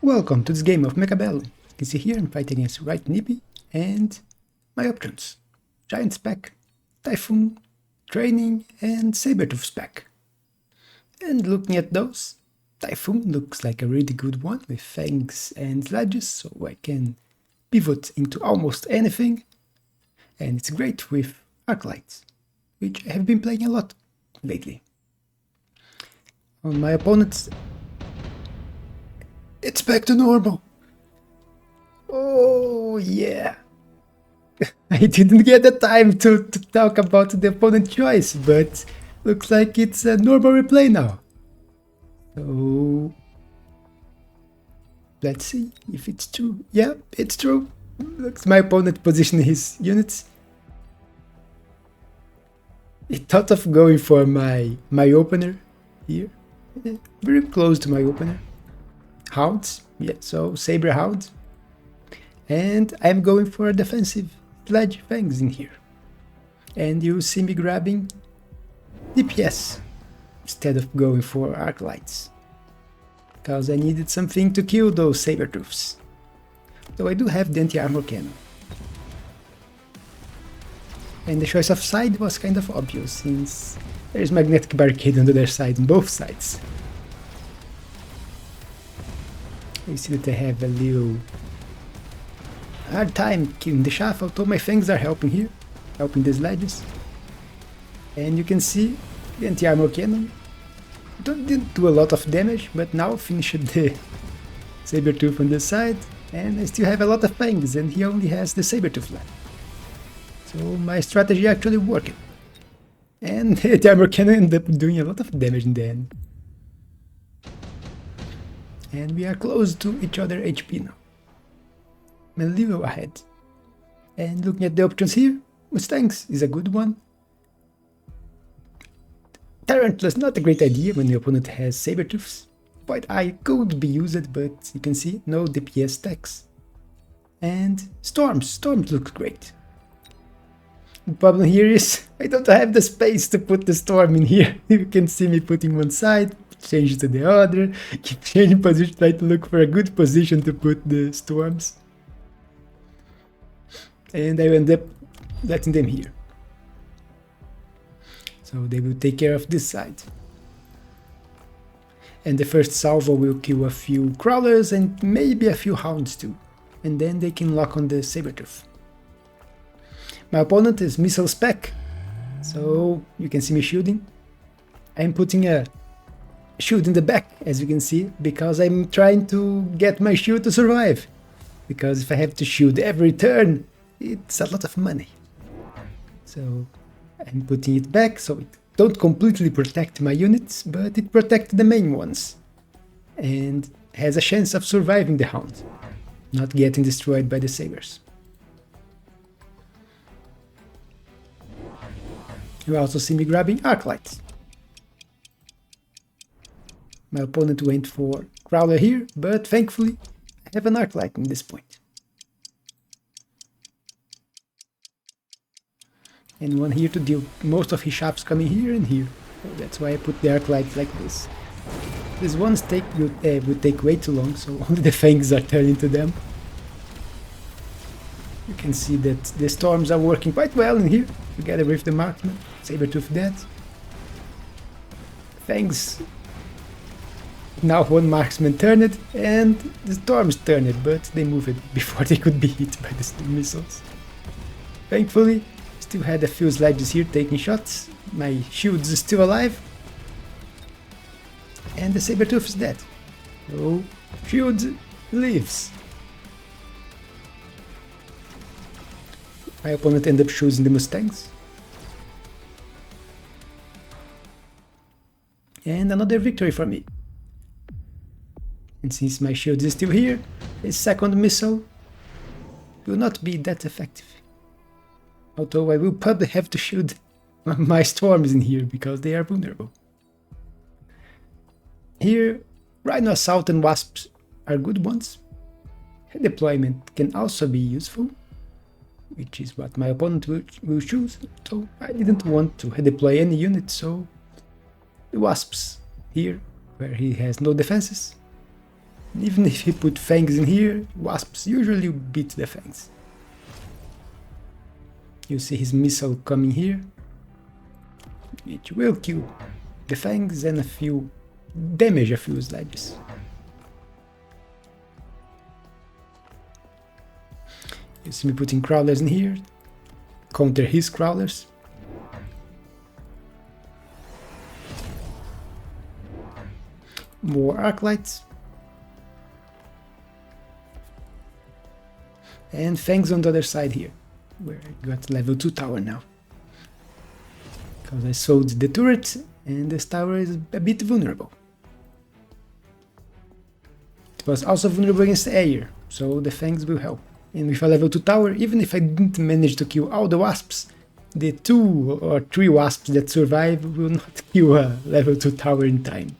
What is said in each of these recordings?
Welcome to this game of Mechabellum. You can see here I'm fighting against Right Nippy and my options. Giant Spec, Typhoon, Training and Sabertooth Spec. And looking at those, Typhoon looks like a really good one with fangs and sledges, so I can pivot into almost anything. And it's great with Arclights, which I have been playing a lot lately. On my opponent's, it's back to normal. Oh yeah. I didn't get the time to talk about the opponent choice, but looks like it's a normal replay now. So let's see if it's true. Yeah, it's true. Looks my opponent positioned his units. He thought of going for my opener here. Very close to my opener. Hounds, yeah, so Saber Hounds. And I'm going for a defensive Sledge Fangs in here. And you see me grabbing DPS instead of going for Arclights. Because I needed something to kill those Sabertooths. So I do have the anti-armor cannon. And the choice of side was kind of obvious, since there is magnetic barricade on the other side, on both sides. You see that I have a little hard time killing the shaft, although my fangs are helping here, helping the sledges. And you can see the anti-armor cannon didn't do a lot of damage, but now finished the Sabertooth on the side, and I still have a lot of fangs, and he only has the Sabertooth left. So my strategy actually worked. And the armor cannon ended up doing a lot of damage in the end. And we are close to each other HP now. I'm a little ahead. And looking at the options here, Mustangs is a good one. Tarantula's not a great idea when the opponent has Sabertooths. Void Eye could be used, but you can see no DPS stacks. And Storms looks great. The problem here is I don't have the space to put the Storm in here. You can see me putting one side, change to the other, keep changing position, try to look for a good position to put the Storms. And I end up letting them here. So they will take care of this side. And the first salvo will kill a few crawlers and maybe a few hounds too. And then they can lock on the Sabertooth. My opponent is Missile Spec, so you can see me shielding. I'm putting a shield in the back, as you can see, because I'm trying to get my shield to survive. Because if I have to shield every turn, it's a lot of money. So I'm putting it back so it don't completely protect my units, but it protects the main ones. And has a chance of surviving the hound, not getting destroyed by the sabers. You also see me grabbing Arclights. My opponent went for Crawler here, but thankfully I have an Arclight in this point. And one here to deal most of his shafts coming here and here. So that's why I put the Arclights like this. These ones would take way too long, so only the fangs are turning to them. You can see that the storms are working quite well in here, together with the marksman. Sabertooth dead. Fangs. Now one marksman turned it, and the storms turned it, but they moved it before they could be hit by the missiles. Thankfully, still had a few sledges here taking shots. My shield's still alive. And the Sabertooth is dead. So, shield lives. My opponent ended up choosing the Mustangs. And another victory for me. And since my shield is still here, his second missile will not be that effective. Although I will probably have to shield my storms in here because they are vulnerable. Here, Rhino Assault and Wasps are good ones. Head deployment can also be useful, which is what my opponent will choose, so I didn't want to head deploy any unit, so the Wasps here, where he has no defenses, Even if he put fangs in here, wasps usually beat the fangs. You see his missile coming here. It will kill the fangs and damage a few sledges. You see me putting crawlers in here, counter his crawlers. More arc lights. And fangs on the other side here, where I got level 2 tower now. Because I sold the turret and this tower is a bit vulnerable. It was also vulnerable against air, so the fangs will help. And with a level 2 tower, even if I didn't manage to kill all the wasps, the 2 or 3 wasps that survive will not kill a level 2 tower in time.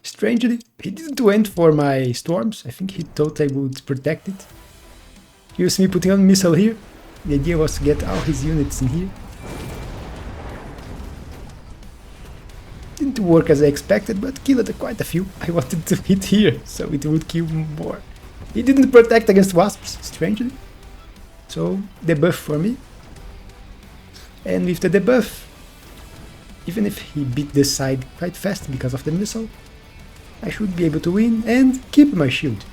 Strangely, he didn't went for my storms. I think he thought I would protect it. You see me putting on missile here. The idea was to get all his units in here. Didn't work as I expected, but killed quite a few. I wanted to hit here, so it would kill more. He didn't protect against wasps, strangely. So, debuff for me. And with the debuff, even if he beat this side quite fast because of the missile, I should be able to win and keep my shield.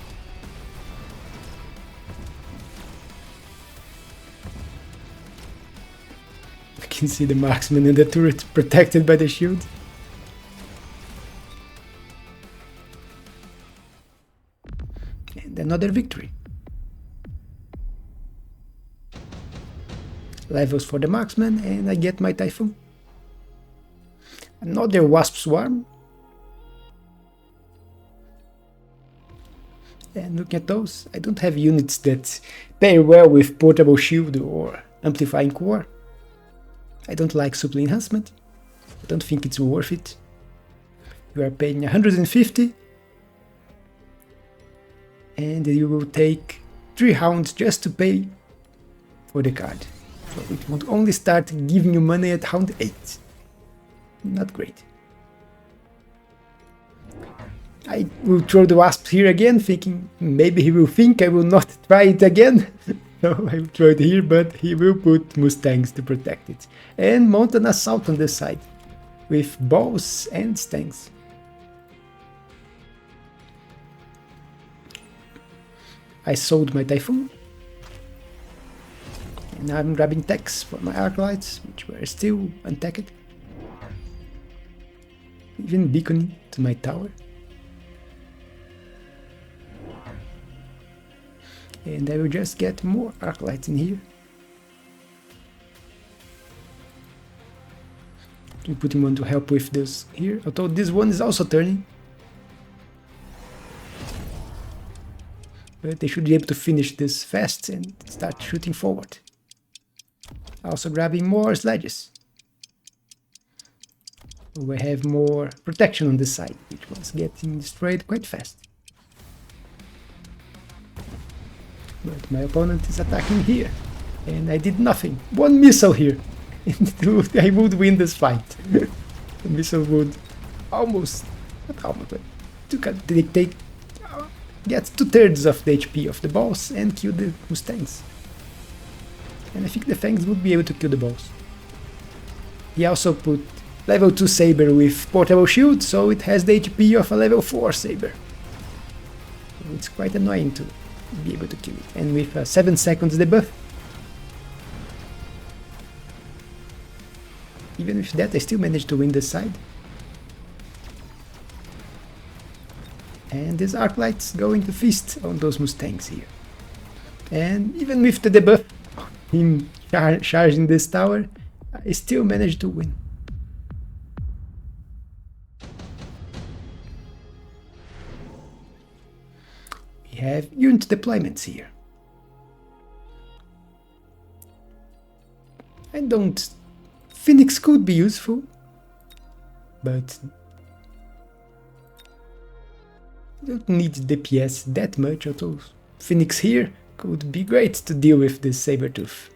You can see the marksman and the turret protected by the shield. And another victory. Levels for the marksman and I get my typhoon. Another wasp swarm. And looking at those, I don't have units that pair well with portable shield or amplifying core. I don't like supply enhancement. I don't think it's worth it. You are paying 150 and you will take 3 rounds just to pay for the card. So it would only start giving you money at round 8. Not great. I will throw the wasp here again, thinking maybe he will think I will not try it again. No, I will throw it here, but he will put mustangs to protect it. And mount an assault on this side, with balls and stangs. I sold my typhoon. And now I'm grabbing techs for my arc lights, which were still untacked. Even beaconing to my tower. And I will just get more arc lights in here. I'm putting one to help with this here, although this one is also turning. But they should be able to finish this fast and start shooting forward. Also grabbing more sledges. We have more protection on this side, which was getting destroyed quite fast. But my opponent is attacking here, and I did nothing. One missile here, and I would win this fight. The missile would almost, not almost, but take get 2/3 of the HP of the boss and kill the mustangs. And I think the fangs would be able to kill the boss. He also put level 2 saber with portable shield, so it has the HP of a level 4 saber. So it's quite annoying to be able to kill it. And with a 7 seconds debuff, even with that I still managed to win this side. And this arc light's going to feast on those mustangs here. And even with the debuff, him charging this tower, I still managed to win. We have unit deployments here. I don't... Phoenix could be useful, but I don't need DPS that much, although Phoenix here could be great to deal with this Sabertooth.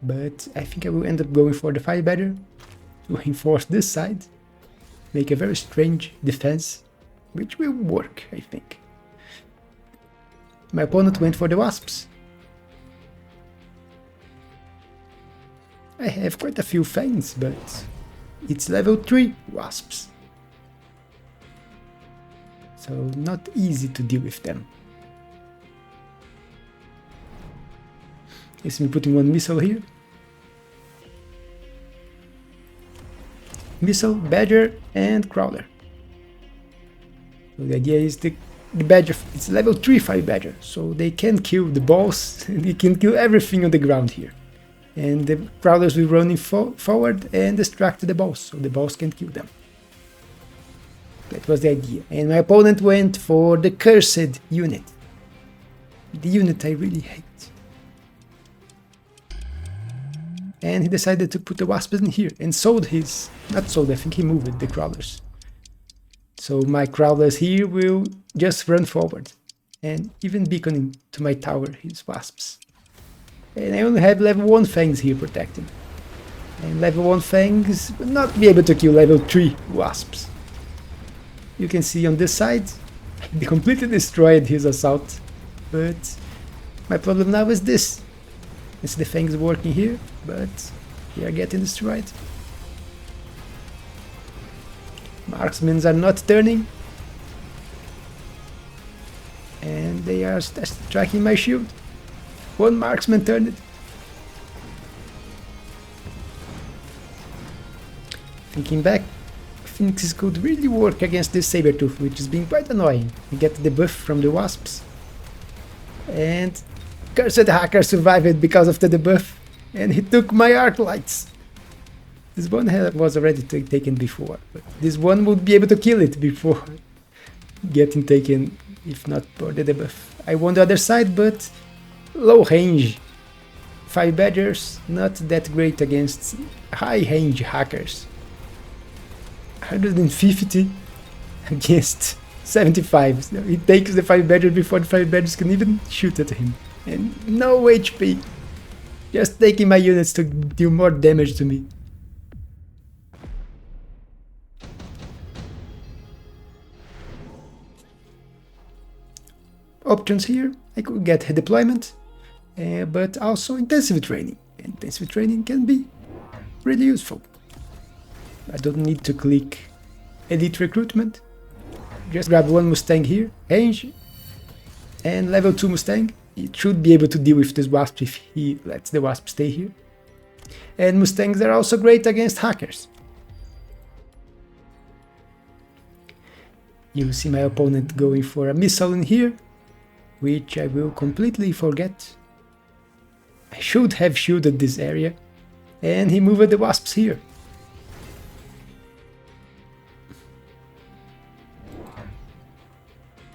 But I think I will end up going for the Firebearer, to reinforce this side, make a very strange defense, which will work, I think. My opponent went for the wasps. I have quite a few fangs, but it's level 3 wasps. So not easy to deal with them. Is me putting one missile here. Missile, badger, and crawler. So the idea is the badger, it's level 3 5 badger, so they can kill the balls, and they can kill everything on the ground here. And the crawlers will run forward and distract the balls, so the balls can't kill them. That was the idea. And my opponent went for the cursed unit. The unit I really hate. And he decided to put the wasps in here and sold his... not sold, I think he moved the crawlers. So my crawlers here will just run forward and even beaconing to my tower his wasps. And I only have level 1 fangs here protecting. And level 1 fangs will not be able to kill level 3 wasps. You can see on this side, they completely destroyed his assault. But my problem now is this. It's the fangs working here, but they are getting destroyed. Marksmen are not turning. And they are striking my shield. One marksman turned it. Thinking back, I think this could really work against this Sabertooth, which is being quite annoying. You get the buff from the wasps. And Cursed Hacker survived because of the debuff. And he took my arc lights. This one was already taken before, but this one would be able to kill it before getting taken, if not for the debuff. I won the other side, but low range. 5 badgers, not that great against high range hackers. 150 against 75. So he takes the 5 badgers before the 5 badgers can even shoot at him. And no HP. Just taking my units to do more damage to me. Options here, I could get a deployment, but also intensive training. Intensive training can be really useful. I don't need to click elite recruitment. Just grab one Mustang here, range, and level 2 Mustang. It should be able to deal with this wasp if he lets the wasp stay here. And Mustangs are also great against hackers. You see my opponent going for a missile in here, which I will completely forget. I should have shielded this area, and he moved the wasps here.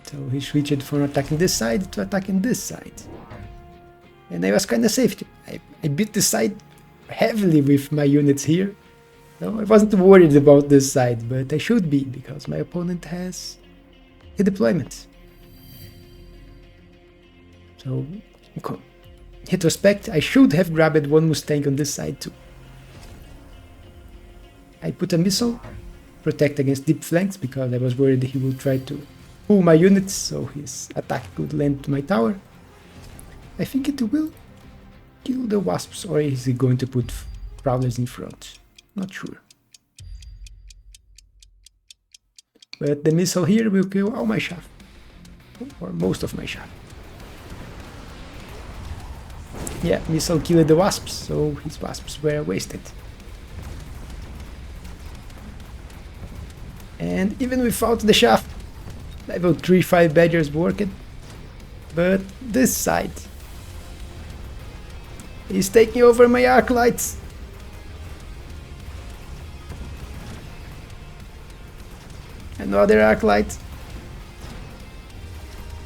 So he switched from attacking this side to attacking this side. And I was kinda safe. I beat this side heavily with my units here. So I wasn't worried about this side, but I should be, because my opponent has a deployment. So, in retrospect, I should have grabbed one Mustang on this side too. I put a missile, protect against deep flanks, because I was worried he would try to pull my units, so his attack could land to my tower. I think it will kill the wasps, or is he going to put prowlers in front? Not sure. But the missile here will kill all my chaff, or most of my chaff. Yeah, missile killed the wasps, so his wasps were wasted. And even without the shaft, level 3-5 badgers worked. But this side is taking over my arc lights. Another arc light.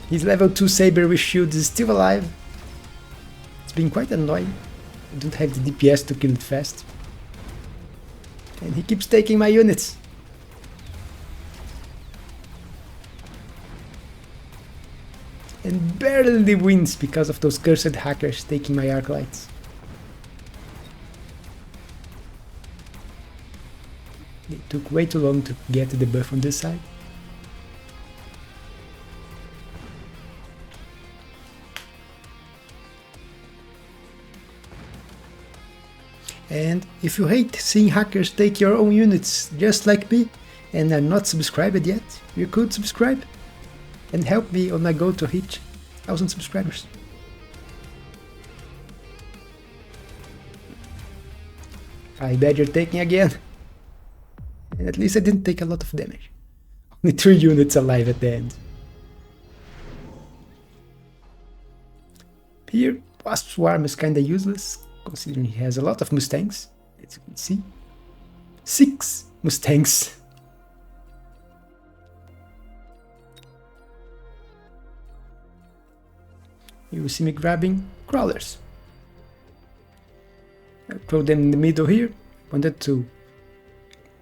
His level 2 saber with shield is still alive. It's been quite annoying. I don't have the DPS to kill it fast. And he keeps taking my units. And barely wins because of those cursed hackers taking my arc lights. It took way too long to get the buff on this side. And if you hate seeing hackers take your own units just like me and are not subscribed yet, you could subscribe and help me on my goal to hit 1,000 subscribers. I bet you're taking again. And at least I didn't take a lot of damage. Only 3 units alive at the end. Here, Wasp Swarm is kinda useless, considering he has a lot of Mustangs, as you can see. 6 Mustangs. You will see me grabbing crawlers. I throw them in the middle here. Wanted to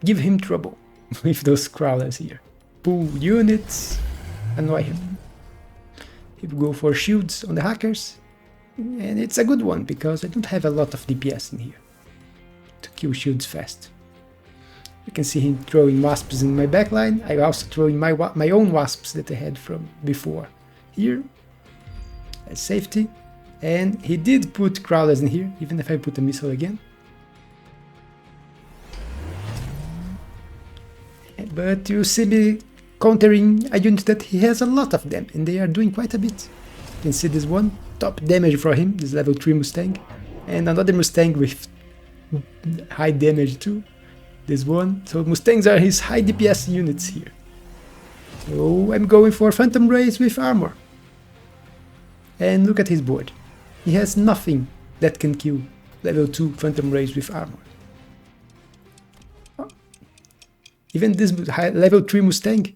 give him trouble with those crawlers here. Pull units, annoy him. He will go for shields on the hackers. And it's a good one, because I don't have a lot of DPS in here to kill shields fast. You can see him throwing wasps in my backline. I'm also throwing my own wasps that I had from before here as safety. And he did put crawlers in here, even if I put a missile again. But you see me countering a unit that he has a lot of them, and they are doing quite a bit. You can see this one, top damage for him, this level 3 Mustang, and another Mustang with high damage too, this one. So Mustangs are his high DPS units here. So I'm going for Phantom Rays with armor. And look at his board. He has nothing that can kill level 2 Phantom Rays with armor. Even this level 3 Mustang,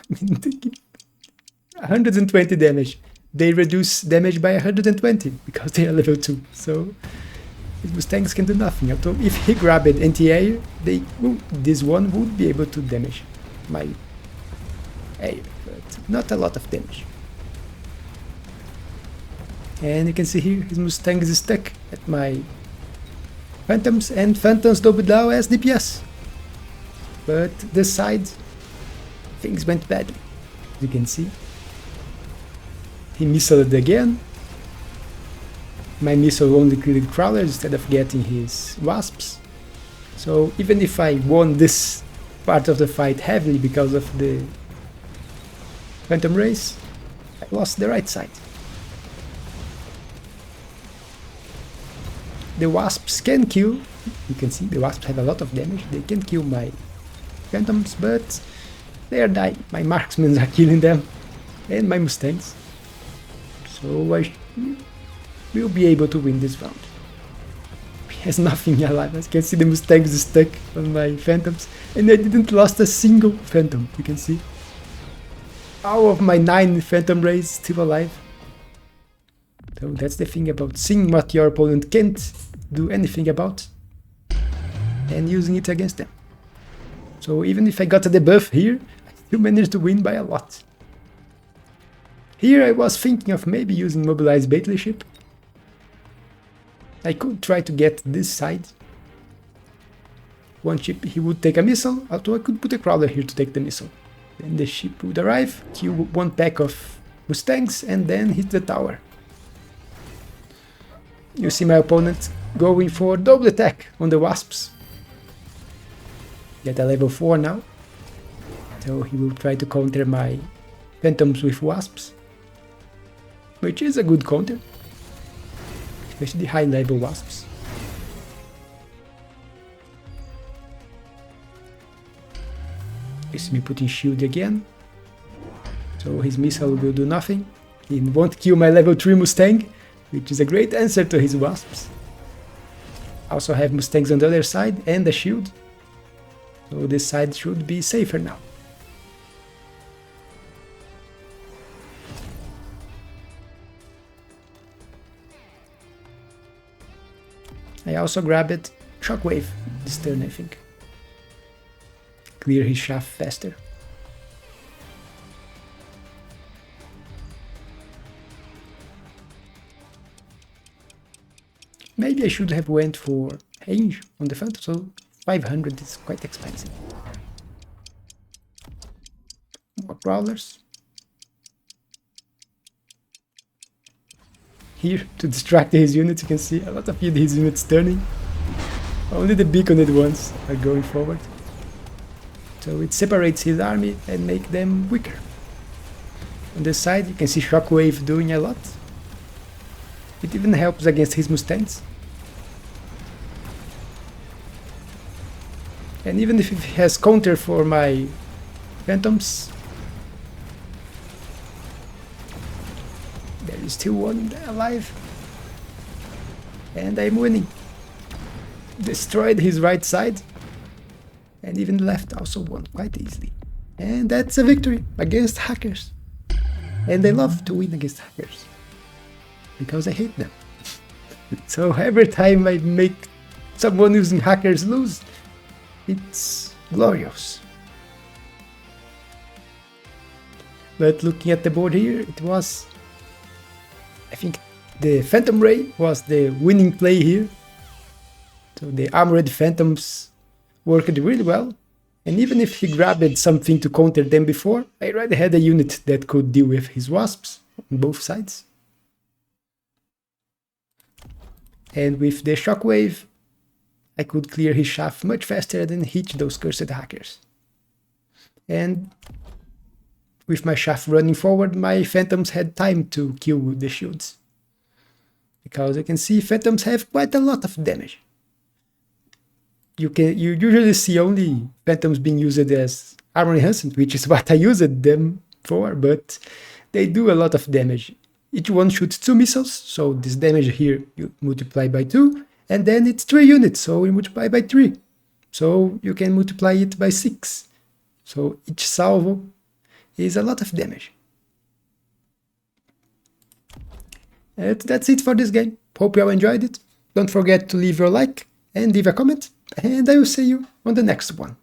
120 damage. They reduce damage by 120 because they are level 2. So his Mustangs can do nothing. Although if he grabbed anti-air, this one would be able to damage my air, but not a lot of damage. And you can see here his Mustang is stuck at my Phantoms, and Phantoms double down as DPS. But this side, things went badly, as you can see. He missiled again. My missile only killed crawlers instead of getting his wasps. So even if I won this part of the fight heavily because of the Phantom Race, I lost the right side. The wasps can kill, you can see the wasps have a lot of damage, they can kill my Phantoms, but they are dying. My marksmen are killing them, and my Mustangs. So I will be able to win this round. He has nothing alive, as you can see the Mustangs stuck on my Phantoms, and I didn't lost a single Phantom, you can see. All of my 9 Phantom Rays still alive. So that's the thing about seeing what your opponent can't do anything about and using it against them. So even if I got a debuff here, I still managed to win by a lot. Here I was thinking of maybe using Mobilized Battleship. I could try to get this side. One ship, he would take a missile, although I could put a crawler here to take the missile. Then the ship would arrive, kill one pack of Mustangs, and then hit the tower. You see my opponent going for double attack on the wasps. Get a level 4 now. So he will try to counter my Phantoms with wasps, which is a good counter, especially high level wasps. You see me putting shield again. So his missile will do nothing. He won't kill my level 3 Mustang, which is a great answer to his wasps. Also have Mustangs on the other side and a shield. So this side should be safer now. I also grabbed Shockwave this turn, I think. Clear his shaft faster. Maybe I should have went for range on the Phantom, so 500 is quite expensive. More crawlers. Here, to distract his units, you can see a lot of his units turning. Only the beaconed ones are going forward. So it separates his army and makes them weaker. On this side, you can see Shockwave doing a lot. It even helps against his Mustangs. And even if he has counter for my Phantoms, there is still one alive. And I'm winning. Destroyed his right side. And even the left also won quite easily. And that's a victory against hackers. And I love to win against hackers. Because I hate them. So every time I make someone using hackers lose, it's glorious. But looking at the board here, it was... I think the Phantom Ray was the winning play here. So the Armored Phantoms worked really well. And even if he grabbed something to counter them before, I already had a unit that could deal with his Wasps on both sides. And with the Shockwave, I could clear his shaft much faster than hit those cursed hackers. And with my shaft running forward, my Phantoms had time to kill the shields. Because you can see Phantoms have quite a lot of damage. You usually see only Phantoms being used as armor enhancement, which is what I used them for, but they do a lot of damage. Each one shoots 2 missiles, so this damage here you multiply by 2, and then it's 3 units, so you multiply by 3. So you can multiply it by 6. So each salvo is a lot of damage. And that's it for this game. Hope you all enjoyed it. Don't forget to leave your like and leave a comment, and I will see you on the next one.